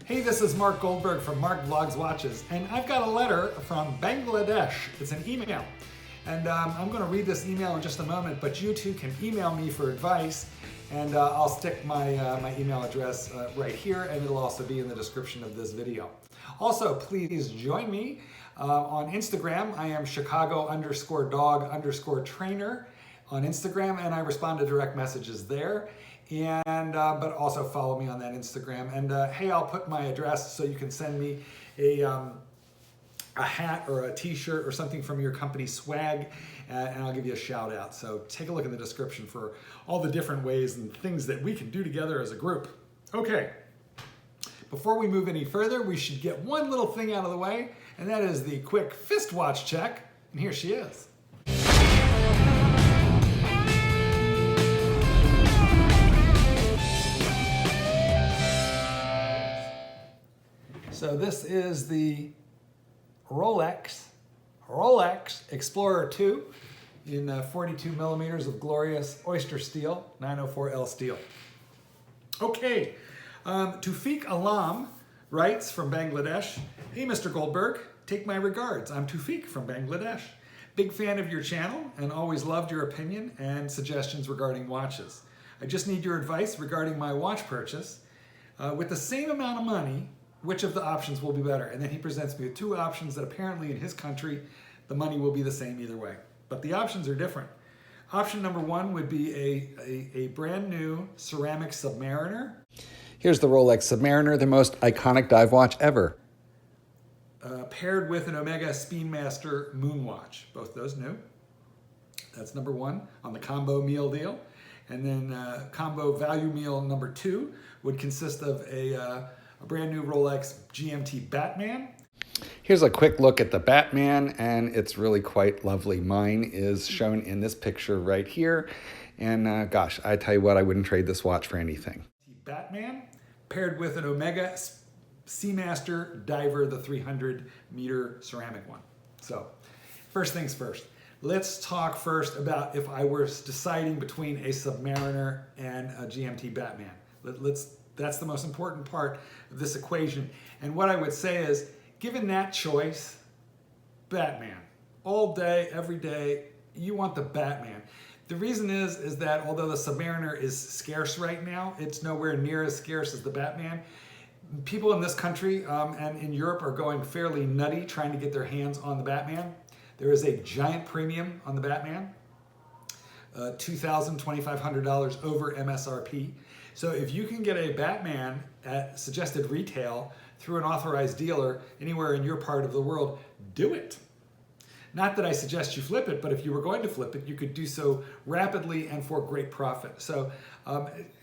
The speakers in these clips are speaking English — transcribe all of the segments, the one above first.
Hey, this is Marc Goldberg from Marc Vlogs Watches, and I've got a letter from Bangladesh. It's an email, and I'm going to read this email in just a moment, but you too can email me for advice, and I'll stick my email address right here, and it'll also be in the description of this video. Also, please join me on Instagram. I am Chicago_dog_trainer on Instagram, and I respond to direct messages there. And but also follow me on that Instagram. And hey, I'll put my address so you can send me a hat or a t-shirt or something from your company swag, and I'll give you a shout out. So take a look in the description for all the different ways and things that we can do together as a group. Okay, before we move any further, we should get one little thing out of the way, and that is the quick fist watch check. And here she is. So this is the Rolex Explorer 2 in 42 millimeters of glorious oyster steel, 904L steel. Okay, Tufik Alam writes from Bangladesh, "Hey Mr. Goldberg, take my regards. I'm Tufik from Bangladesh. Big fan of your channel and always loved your opinion and suggestions regarding watches. I just need your advice regarding my watch purchase. With the same amount of money, which of the options will be better?" And then he presents me with two options that apparently in his country, the money will be the same either way. But the options are different. Option number one would be a brand new ceramic Submariner. Here's the Rolex Submariner, the most iconic dive watch ever. Paired with an Omega Speedmaster Moonwatch. Both those new. That's number one on the combo meal deal. And then combo value meal number two would consist of a brand new Rolex GMT Batman. Here's a quick look at the Batman, and it's really quite lovely. Mine is shown in this picture right here. And gosh, I tell you what, I wouldn't trade this watch for anything. Batman paired with an Omega Seamaster Diver, the 300-meter ceramic one. So first things first. Let's talk first about if I were deciding between a Submariner and a GMT Batman. That's the most important part of this equation. And what I would say is, given that choice, Batman. All day, every day, you want the Batman. The reason is that although the Submariner is scarce right now, it's nowhere near as scarce as the Batman. People in this country and in Europe are going fairly nutty trying to get their hands on the Batman. There is a giant premium on the Batman, $2,000, $2,500 over MSRP. So if you can get a Batman at suggested retail through an authorized dealer anywhere in your part of the world, do it. Not that I suggest you flip it, but if you were going to flip it, you could do so rapidly and for great profit. So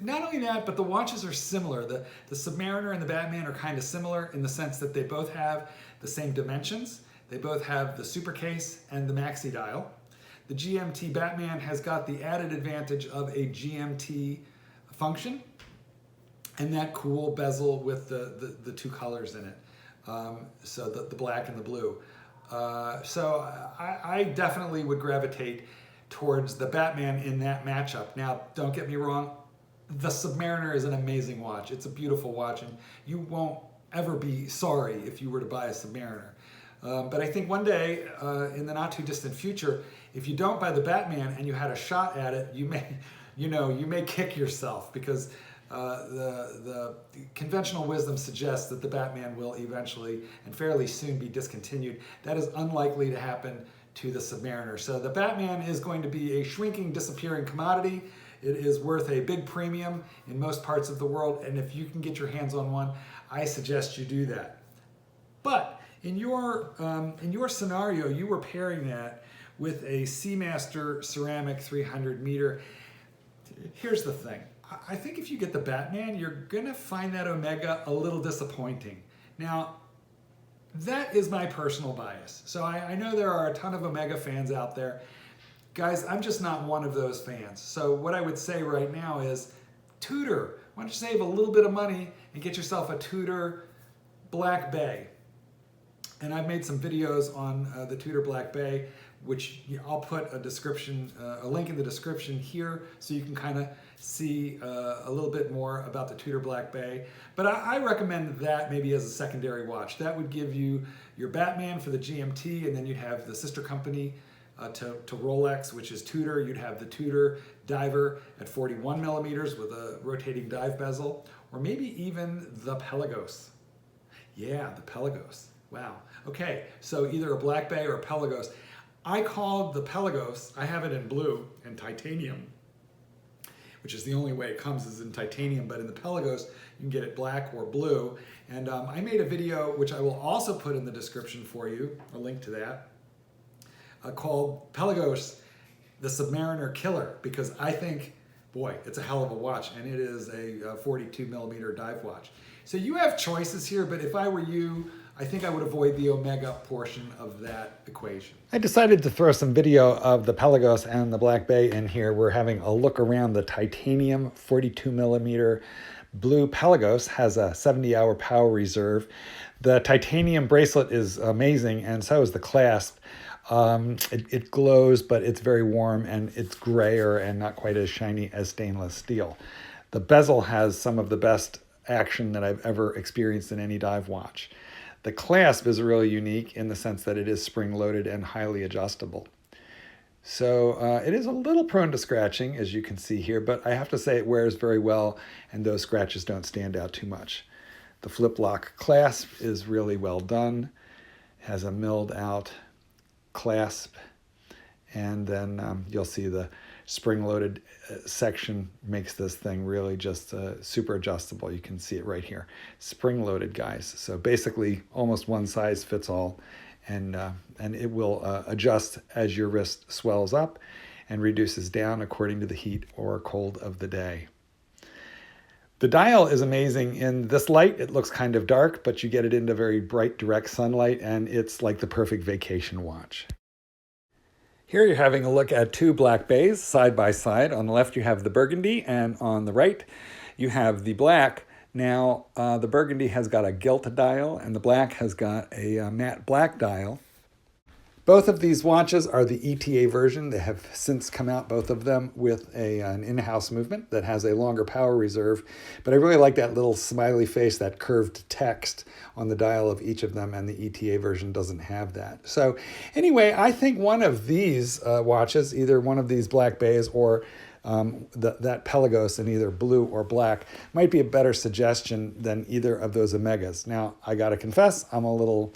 not only that, but the watches are similar. The Submariner and the Batman are kind of similar in the sense that they both have the same dimensions. They both have the super case and the maxi dial. The GMT Batman has got the added advantage of a GMT function and that cool bezel with the two colors in it, so the black and the blue. So I definitely would gravitate towards the Batman in that matchup. Now, don't get me wrong, the Submariner is an amazing watch. It's a beautiful watch, and you won't ever be sorry if you were to buy a Submariner. But I think one day, in the not too distant future, if you don't buy the Batman and you had a shot at it, you may kick yourself, because the conventional wisdom suggests that the Batman will eventually and fairly soon be discontinued. That is unlikely to happen to the Submariner. So the Batman is going to be a shrinking, disappearing commodity. It is worth a big premium in most parts of the world, and if you can get your hands on one, I suggest you do that. But in your scenario, you were pairing that with a Seamaster ceramic 300 meter. Here's the thing. I think if you get the Batman, you're gonna find that Omega a little disappointing. Now, that is my personal bias. So I know there are a ton of Omega fans out there. Guys, I'm just not one of those fans. So what I would say right now is, Tudor. Why don't you save a little bit of money and get yourself a Tudor Black Bay? And I've made some videos on the Tudor Black Bay which I'll put a link in the description here, so you can kind of see a little bit more about the Tudor Black Bay. But I recommend that maybe as a secondary watch. That would give you your Batman for the GMT, and then you'd have the sister company to Rolex, which is Tudor. You'd have the Tudor diver at 41 millimeters with a rotating dive bezel, or maybe even the Pelagos. Yeah, the Pelagos. Wow. Okay, so either a Black Bay or a Pelagos. I called the Pelagos, I have it in blue and titanium, which is the only way it comes is in titanium, but in the Pelagos, you can get it black or blue. And I made a video, which I will also put in the description for you, a link to that, called Pelagos, the Submariner Killer, because I think, boy, it's a hell of a watch, and it is a 42 millimeter dive watch. So you have choices here, but if I were you, I think I would avoid the Omega portion of that equation. I decided to throw some video of the Pelagos and the Black Bay in here. We're having a look around the titanium 42 millimeter blue Pelagos. Has a 70-hour power reserve. The titanium bracelet is amazing, and so is the clasp. It glows, but it's very warm, and it's grayer and not quite as shiny as stainless steel. The bezel has some of the best action that I've ever experienced in any dive watch. The clasp is really unique in the sense that it is spring-loaded and highly adjustable. So it is a little prone to scratching, as you can see here, but I have to say it wears very well, and those scratches don't stand out too much. The flip lock clasp is really well done. It has a milled out clasp, and then you'll see the spring-loaded section makes this thing really just super adjustable. You can see it right here. Spring-loaded, guys. So basically almost one size fits all, and it will adjust as your wrist swells up and reduces down according to the heat or cold of the day. The dial is amazing. In this light, it looks kind of dark, but you get it into very bright, direct sunlight, and it's like the perfect vacation watch. Here you're having a look at two Black Bays side by side. On the left you have the burgundy, and on the right you have the black. Now the burgundy has got a gilt dial, and the black has got a matte black dial. Both of these watches are the ETA version. They have since come out, both of them, with an in-house movement that has a longer power reserve. But I really like that little smiley face, that curved text on the dial of each of them, and the ETA version doesn't have that. So anyway, I think one of these watches, either one of these Black Bays or that Pelagos in either blue or black, might be a better suggestion than either of those Omegas. Now, I gotta confess, I'm a little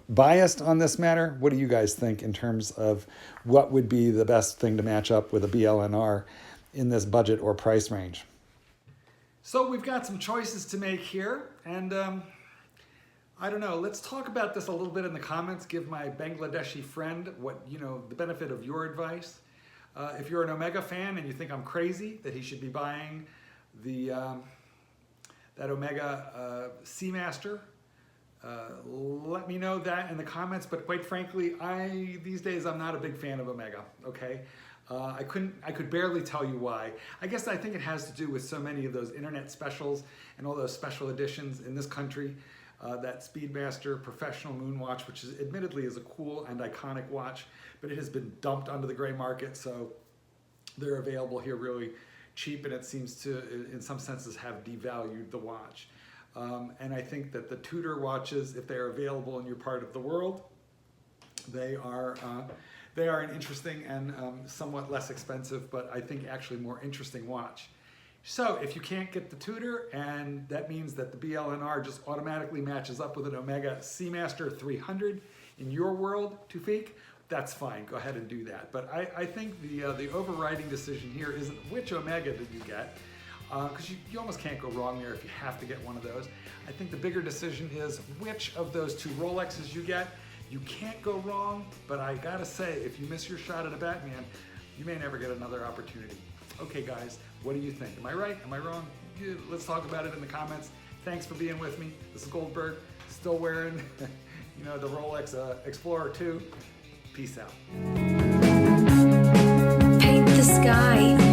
biased on this matter. What do you guys think in terms of what would be the best thing to match up with a BLNR in this budget or price range? So we've got some choices to make here, and I don't know, let's talk about this a little bit in the comments. Give my Bangladeshi friend the benefit of your advice. If you're an Omega fan and you think I'm crazy that he should be buying that Omega Seamaster, let me know that in the comments. But quite frankly, these days I'm not a big fan of Omega. Okay, I could barely tell you why. I think it has to do with so many of those internet specials and all those special editions in this country. That Speedmaster Professional Moon Watch, which is admittedly is a cool and iconic watch, but it has been dumped onto the gray market, so they're available here really cheap, and it seems to, in some senses, have devalued the watch. And I think that the Tudor watches, if they are available in your part of the world, they are an interesting and somewhat less expensive, but I think actually more interesting watch. So if you can't get the Tudor, and that means that the BLNR just automatically matches up with an Omega Seamaster 300 in your world, Tufik, that's fine. Go ahead and do that. But I think the overriding decision here isn't which Omega did you get, because you almost can't go wrong there if you have to get one of those. I think the bigger decision is which of those two Rolexes you get. You can't go wrong, but I gotta say, if you miss your shot at a Batman, you may never get another opportunity. Okay guys, what do you think? Am I right? Am I wrong? Let's talk about it in the comments. Thanks for being with me. This is Goldberg, still wearing the Rolex Explorer 2. Peace out. Paint the sky.